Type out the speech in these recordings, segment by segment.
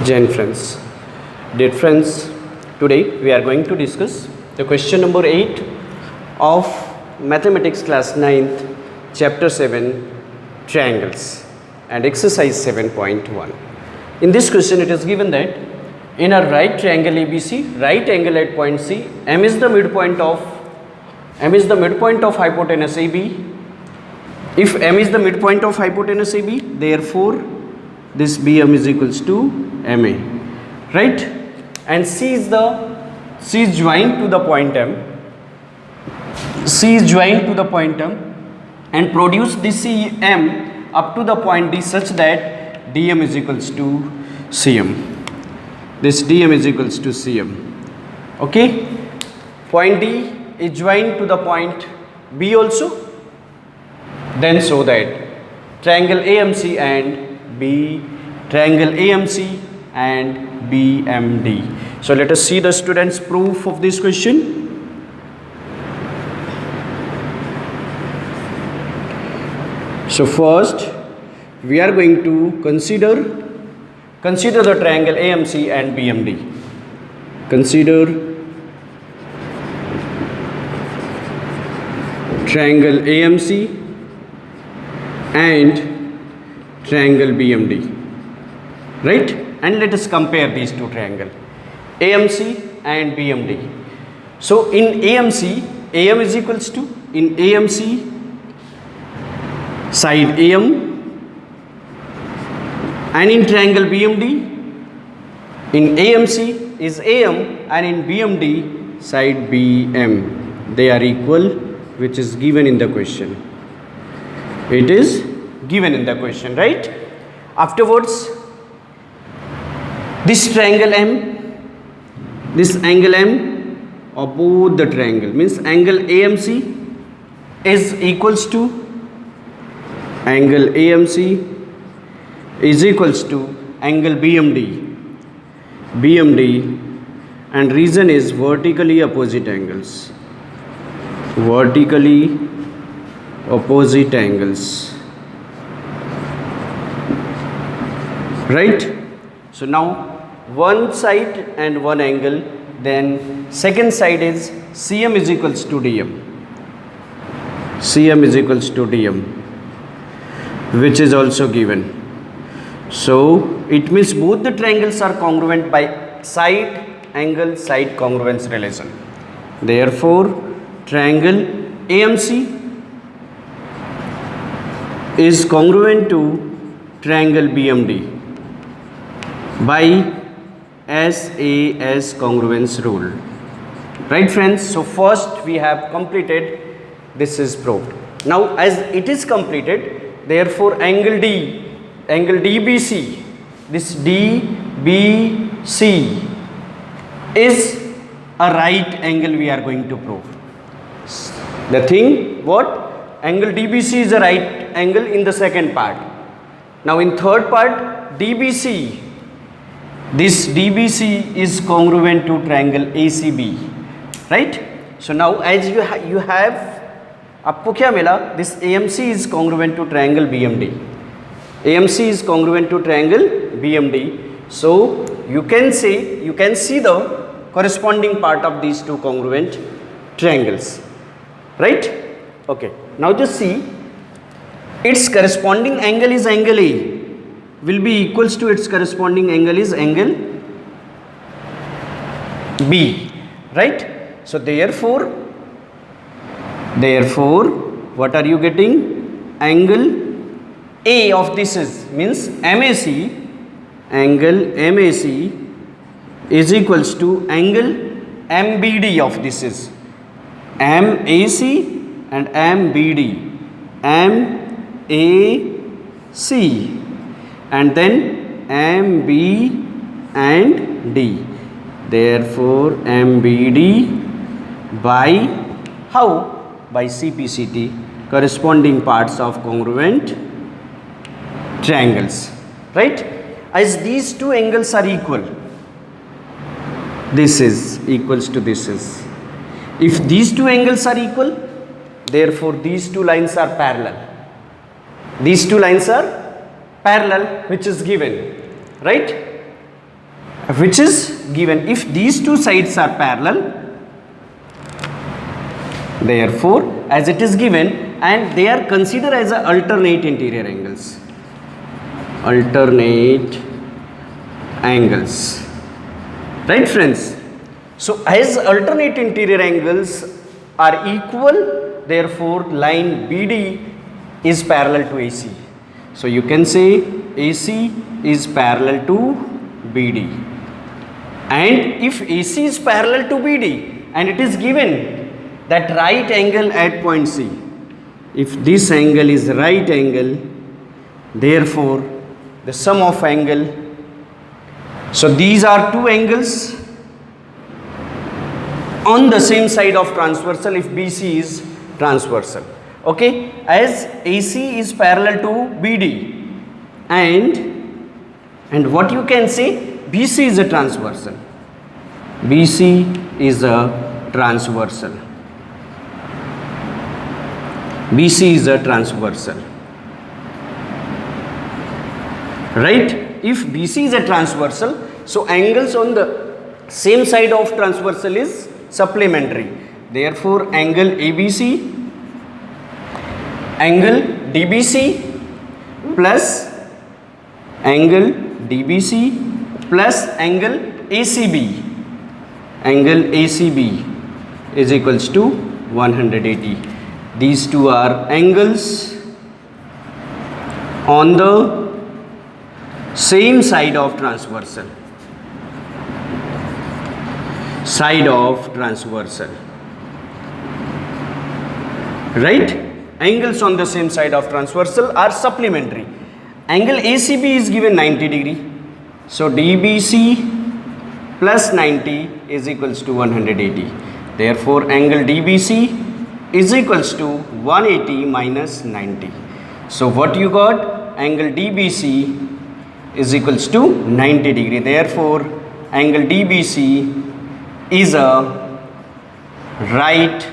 Jain friends. Dear friends, today we are going to discuss the question number 8 of Mathematics class 9th, chapter 7, triangles, and exercise 7.1. In this question it is given that in a right triangle ABC, right angle at point C, M is the midpoint of hypotenuse AB. If M is the midpoint of hypotenuse AB, therefore this BM is equals to MA, right? And C is joined to the point M. C is joined to the point M and produce this CM up to the point D such that DM is equals to CM. This DM is equals to CM. Okay? Point D is joined to the point B also. Then show that triangle AMC and BMD. So let us see the students' proof of this question. So first we are going to consider the triangle AMC and BMD. Consider triangle AMC and triangle BMD, right? And let us compare these two triangles, AMC and BMD. So in AMC, AM is equals to, in AMC side AM, and in triangle BMD, in AMC is AM and in BMD side BM. They are equal, which is given in the question. It is given in the question, right? Afterwards, this triangle M, this angle M of both the triangle means angle AMC is equals to angle AMC is equals to angle BMD, and reason is vertically opposite angles. Vertically opposite angles, right? So now one side and one angle, then second side is CM is equals to DM. CM is equals to DM, which is also given. So it means both the triangles are congruent by side angle side congruence relation. Therefore triangle AMC is congruent to triangle BMD by SAS congruence rule, right friends? So first we have completed, this is proved. Now as it is completed, therefore angle DBC, this DBC is a right angle we are going to prove. The thing what? Angle DBC is a right angle in the second part. Now in third part, DBC, this DBC is congruent to triangle ACB, right? So now as you have, आपको क्या मिला? This AMC is congruent to triangle BMD. AMC is congruent to triangle BMD. So you can see the corresponding part of these two congruent triangles, right? Okay, now just see, its corresponding angle is angle A, will be equals to its corresponding angle is angle B, right? So therefore what are you getting? Angle A of this is means MAC, angle MAC is equals to angle MBD of this is MAC and MBD, MAC and then MB and D. Therefore MBD by how? By CPCT, corresponding parts of congruent triangles, right? As these two angles are equal, this is equals to this is. If these two angles are equal, therefore these two lines are parallel. These two lines are parallel, which is given, right? which is given if these two sides are parallel. Therefore, as it is given, and they are considered as a alternate interior angles. Alternate angles. Right, friends? So, as alternate interior angles are equal, therefore, line BD is parallel to AC. So, you can say AC is parallel to BD. And if AC is parallel to BD and it is given that right angle at point C, if this angle is right angle, therefore the sum of angle, so these are two angles on the same side of transversal if BC is transversal. Okay, as AC is parallel to BD and what you can say, BC is a transversal. BC is a transversal. BC is a transversal. Right? If BC is a transversal, so angles on the same side of transversal is supplementary. Therefore, angle ABC, angle DBC plus angle DBC plus angle ACB. Angle ACB is equals to 180. These two are angles on the same side of transversal. Side of transversal. Right? Angles on the same side of transversal are supplementary. Angle ACB is given 90 degree. So DBC plus 90 is equals to 180. Therefore, angle DBC is equals to 180 minus 90. So what you got? Angle DBC is equals to 90 degree. Therefore, angle DBC is a right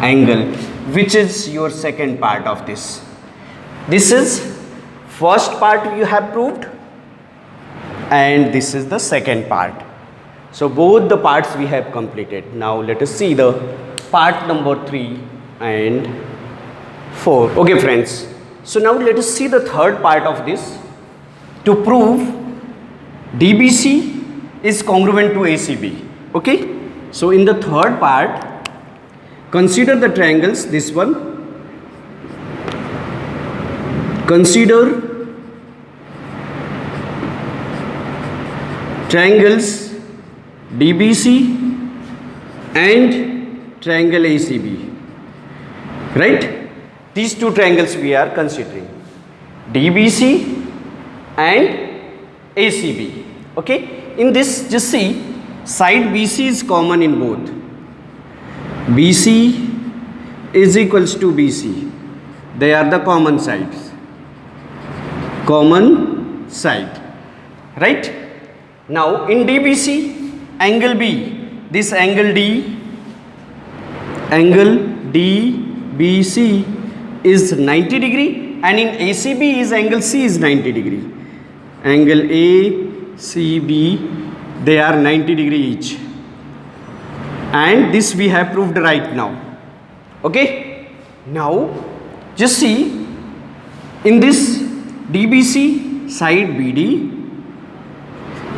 angle, which is your second part of this. This is first part you have proved and this is the second part. So both the parts we have completed. Now let us see the part number 3 and 4. Okay friends, so now let us see the third part of this. To prove DBC is congruent to ACB. Okay, so in the third part, consider the triangles. This one, consider triangles DBC and triangle ACB. Right, these two triangles we are considering, DBC and ACB. Okay, in this just see, side BC is common in both. BC is equals to BC. They are the common sides. Common side. Right? Now in DBC, angle B, this angle D, angle DBC is 90 degree, and in ACB is angle C is 90 degree. Angle ACB, they are 90 degree each. And this we have proved right now. Okay, now just see, in this DBC side BD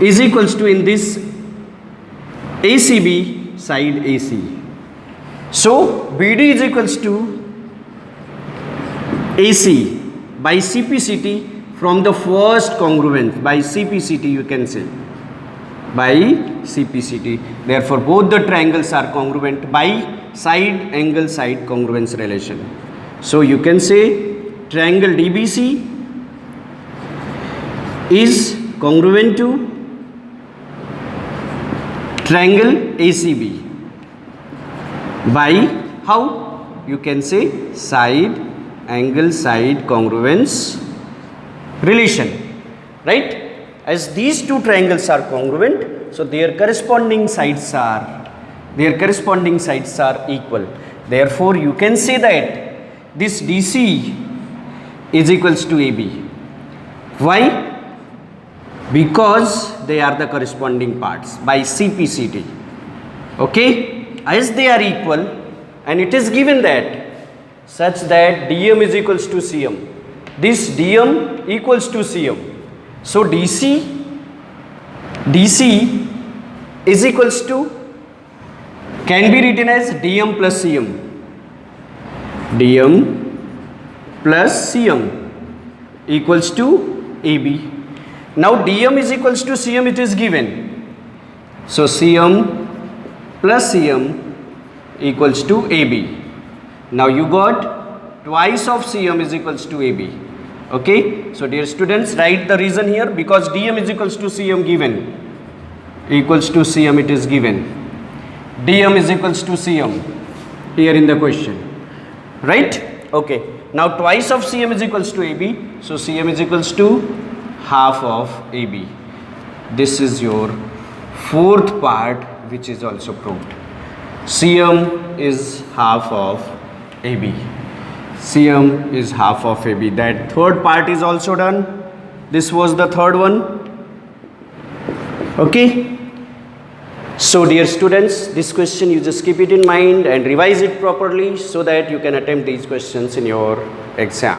is equals to in this ACB side AC. So BD is equals to AC by CPCT from the first congruence. By CPCT you can say, by CPCT. Therefore both the triangles are congruent by side angle side congruence relation. So you can say triangle DBC is congruent to triangle ACB by how? You can say side angle side congruence relation. Right? As these two triangles are congruent, so their corresponding sides are equal. Therefore you can say that this DC is equals to AB. Why? because they are the corresponding parts by CPCT. Okay, as they are equal and it is given that such that dm is equals to cm, this dm equals to cm, so dc is equals to, can be written as dm plus cm, dm plus cm equals to ab. Now dm is equals to cm, it is given, so cm plus cm equals to ab. Now you got twice of cm is equals to ab. Okay, so dear students, write the reason here, because dm is equals to cm given, equals to cm it is given, dm is equals to cm here in the question, right? Okay, now twice of cm is equals to ab, so cm is equals to half of ab. This is your fourth part, which is also proved. cm is half of ab, cm is half of ab. That third part is also done. This was the third one. Okay, so dear students, this question you just keep it in mind and revise it properly so that you can attempt these questions in your exam.